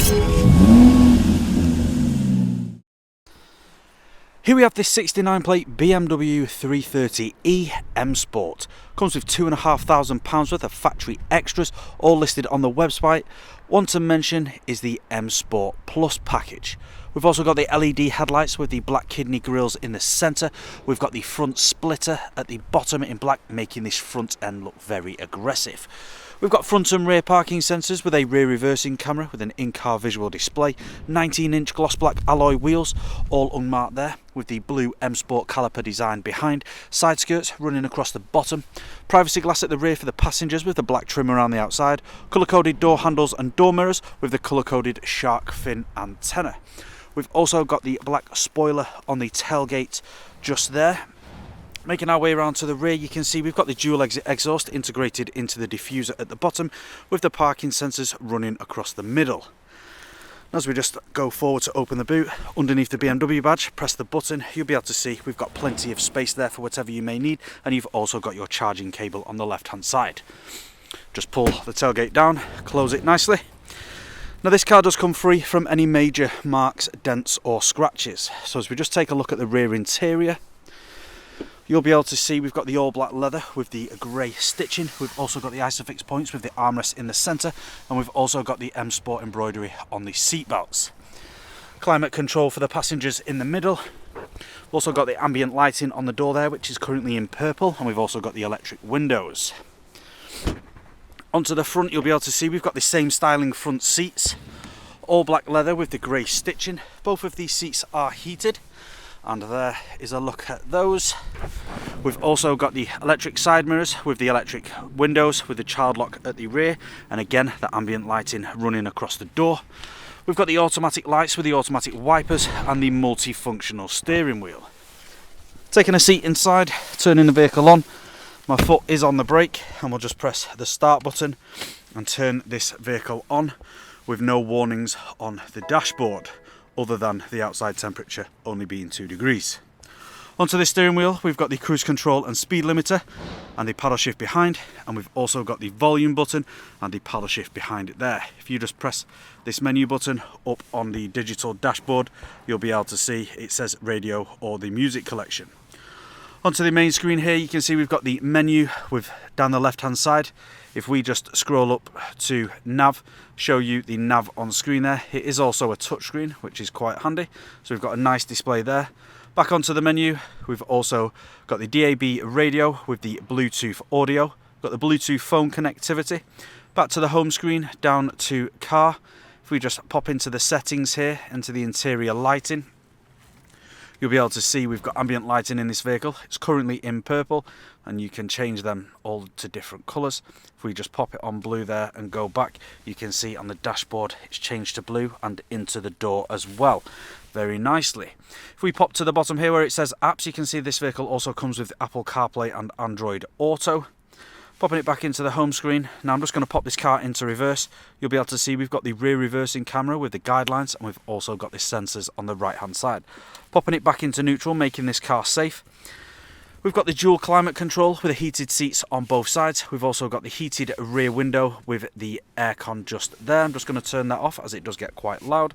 Here we have this 69 plate BMW 330e M Sport. Comes with £2,500 worth of factory extras, all listed on the website. One to mention is the M Sport Plus package. We've also got the LED headlights with the black kidney grills in the centre. We've got the front splitter at the bottom in black, making this front end look very aggressive. We've got front and rear parking sensors with a rear reversing camera with an in-car visual display, 19-inch gloss black alloy wheels, all unmarked there, with the blue M Sport caliper design behind, side skirts running across the bottom, privacy glass at the rear for the passengers with the black trim around the outside, colour-coded door handles and door mirrors with the colour-coded shark fin antenna. We've also got the black spoiler on the tailgate just there. Making our way around to the rear, you can see we've got the dual exit exhaust integrated into the diffuser at the bottom with the parking sensors running across the middle. As we just go forward to open the boot, underneath the BMW badge, press the button, you'll be able to see we've got plenty of space there for whatever you may need, and you've also got your charging cable on the left hand side. Just pull the tailgate down, close it nicely. Now this car does come free from any major marks, dents or scratches. So as we just take a look at the rear interior, you'll be able to see we've got the all black leather with the grey stitching. We've also got the Isofix points with the armrest in the centre, and we've also got the M Sport embroidery on the seat belts. Climate control for the passengers in the middle. We've also got the ambient lighting on the door there, which is currently in purple, and we've also got the electric windows. Onto the front, you'll be able to see we've got the same styling front seats, all black leather with the grey stitching. Both of these seats are heated, and there is a look at those. We've also got the electric side mirrors with the electric windows with the child lock at the rear, and again the ambient lighting running across the door. We've got the automatic lights with the automatic wipers and the multifunctional steering wheel. Taking a seat inside, turning the vehicle on, my foot is on the brake, and we'll just press the start button and turn this vehicle on with no warnings on the dashboard, other than the outside temperature only being 2 degrees. Onto the steering wheel, we've got the cruise control and speed limiter and the paddle shift behind, and we've also got the volume button and the paddle shift behind it there. If you just press this menu button up on the digital dashboard, you'll be able to see it says radio or the music collection. Onto the main screen here, you can see we've got the menu with down the left hand side. If we just scroll up to nav, show you the nav on screen there. It is also a touchscreen, which is quite handy. So we've got a nice display there. Back onto the menu, we've also got the DAB radio with the Bluetooth audio. Got the Bluetooth phone connectivity. Back to the home screen, down to car. If we just pop into the settings here, into the interior lighting, you'll be able to see we've got ambient lighting in this vehicle. It's currently in purple, and you can change them all to different colours. If we just pop it on blue there and go back, you can see on the dashboard it's changed to blue and into the door as well, very nicely. If we pop to the bottom here where it says apps, you can see this vehicle also comes with Apple CarPlay and Android Auto. Popping it back into the home screen. Now I'm just going to pop this car into reverse. You'll be able to see we've got the rear reversing camera with the guidelines, and we've also got the sensors on the right hand side. Popping it back into neutral, making this car safe. We've got the dual climate control with the heated seats on both sides. We've also got the heated rear window with the aircon just there. I'm just going to turn that off as it does get quite loud.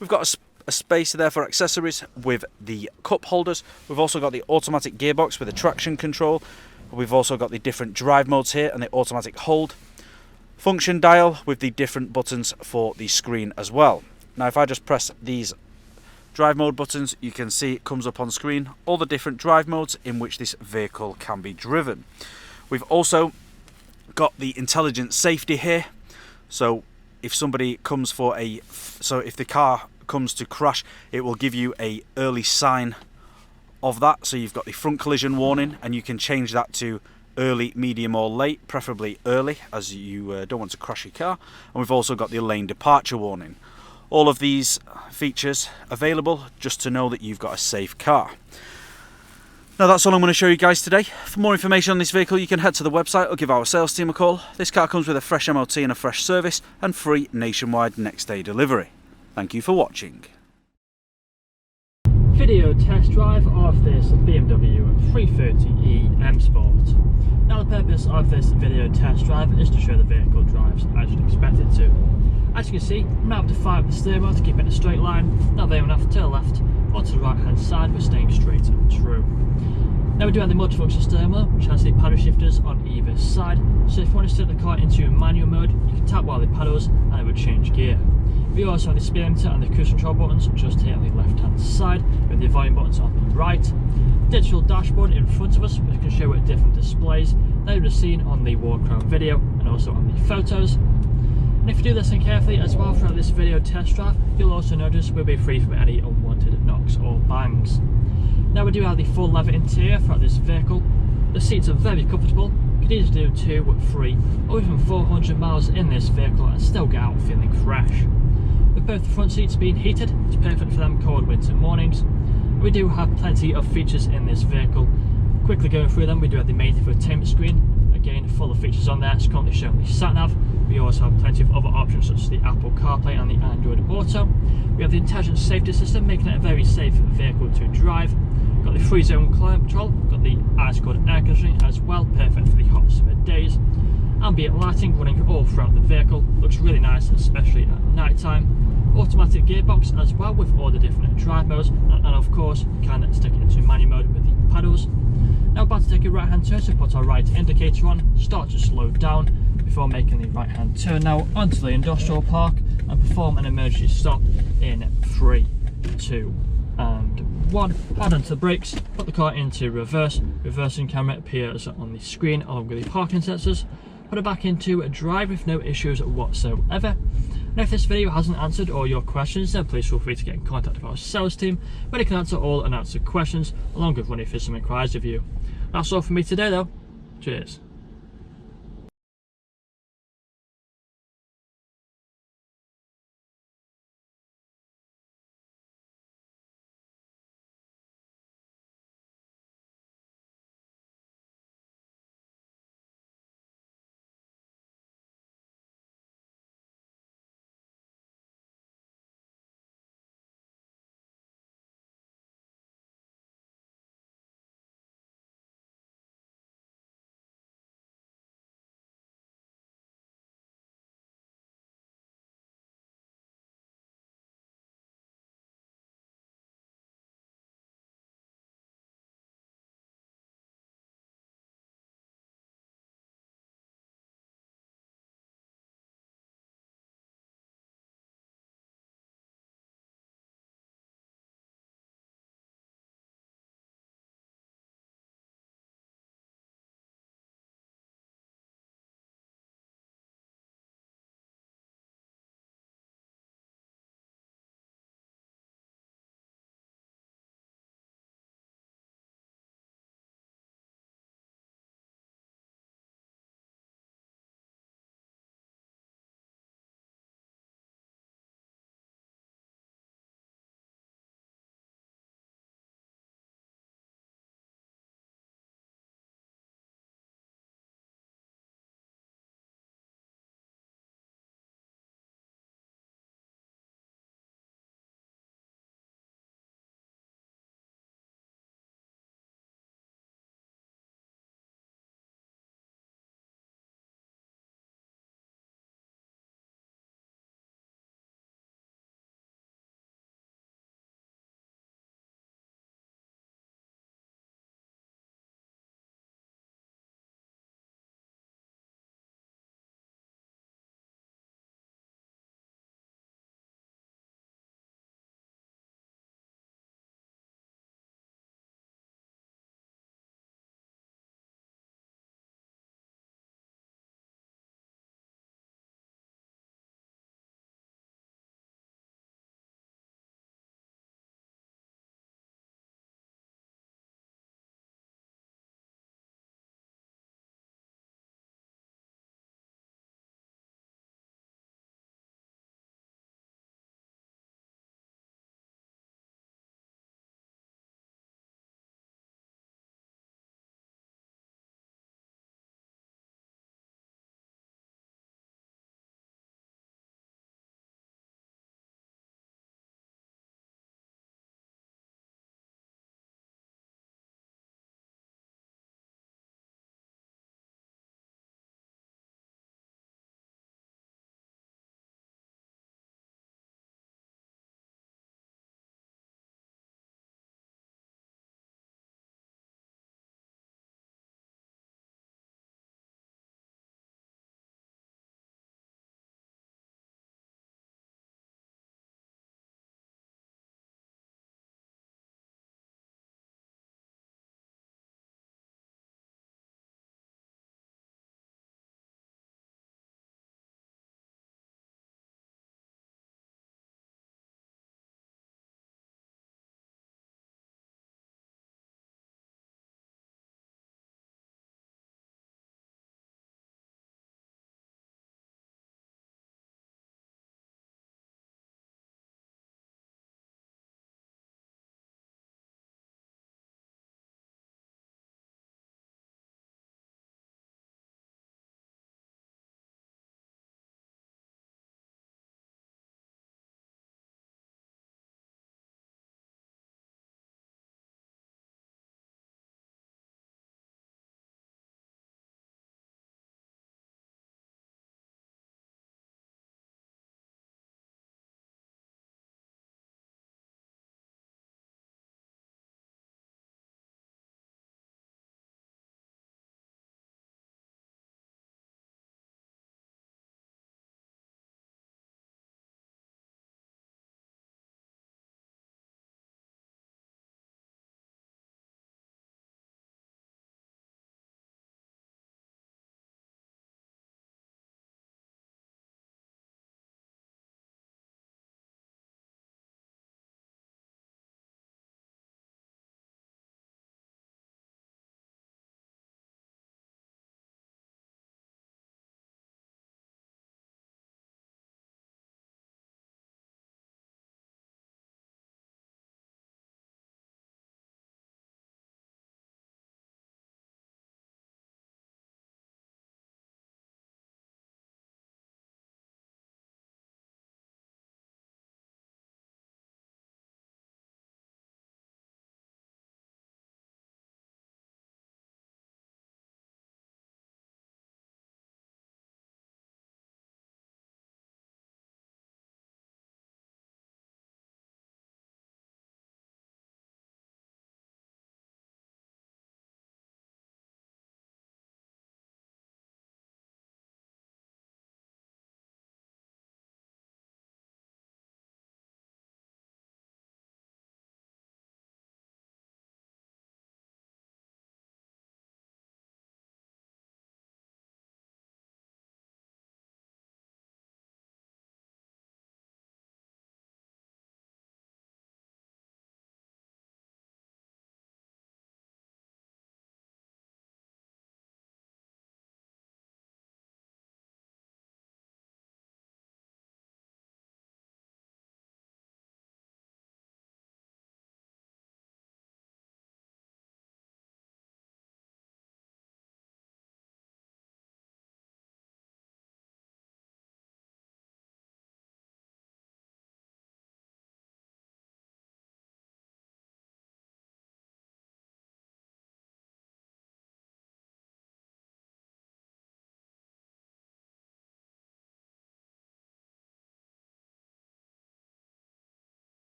We've got a space there for accessories with the cup holders. We've also got the automatic gearbox with the traction control. We've also got the different drive modes here and the automatic hold. Function dial with the different buttons for the screen as well. Now if I just press these drive mode buttons, you can see it comes up on screen all the different drive modes in which this vehicle can be driven. We've also got the intelligent safety here. So if somebody comes for if the car comes to crash, it will give you a early sign of that. So you've got the front collision warning, and you can change that to early, medium or late, preferably early, as you don't want to crash your car. And we've also got the lane departure warning. All of these features available just to know that you've got a safe car. Now that's all I'm going to show you guys today. For more information on this vehicle, you can head to the website or give our sales team a call. This car comes with a fresh MOT and a fresh service and free nationwide next day delivery. Thank you for watching. Video test drive of this BMW 330e M Sport. Now the purpose of this video test drive is to show the vehicle drives as you'd expect it to. As you can see, I'm now have to fire up the steering wheel to keep it in a straight line, not veering off to the left or to the right hand side, but staying straight and true. Now we do have the multifunction steering wheel, which has the paddle shifters on either side, so if you want to set the car into manual mode, you can tap one of the paddles and it would change gear. We also have the speed limiter and the cruise control buttons just here on the left hand side, with the volume buttons on the right. Digital dashboard in front of us, which can show at different displays that you've seen on the walk around video and also on the photos. And if you do listen carefully as well throughout this video test drive, you'll also notice we'll be free from any unwanted knocks or bangs. Now we do have the full leather interior throughout this vehicle. The seats are very comfortable. You can easily do 2, 3 or even 400 miles in this vehicle and still get out feeling fresh. With both the front seats being heated, it's perfect for them cold winter mornings. We do have plenty of features in this vehicle. Quickly going through them, we do have the main infotainment screen, again full of features on there. It's currently showing the sat nav. We also have plenty of other options such as the Apple CarPlay and the Android Auto. We have the intelligent safety system, making it a very safe vehicle to drive. We've got the 3-zone climate control, we've got the ice-cold air conditioning as well, perfect for the hot summer days. Ambient lighting running all throughout the vehicle, looks really nice, especially at night time. Automatic gearbox as well with all the different drive modes, and of course you can stick it into manual mode with the paddles. Now about to take a right hand turn, so put our right indicator on, start to slow down before making the right hand turn now onto the industrial park and perform an emergency stop in 3, 2 and 1. Hold onto the brakes, put the car into reverse. Reversing camera appears on the screen along with the parking sensors. Put it back into drive with no issues whatsoever. And if this video hasn't answered all your questions, then please feel free to get in contact with our sales team, where they can answer all unanswered questions along with running through some inquiries with you. That's all from me today though. Cheers.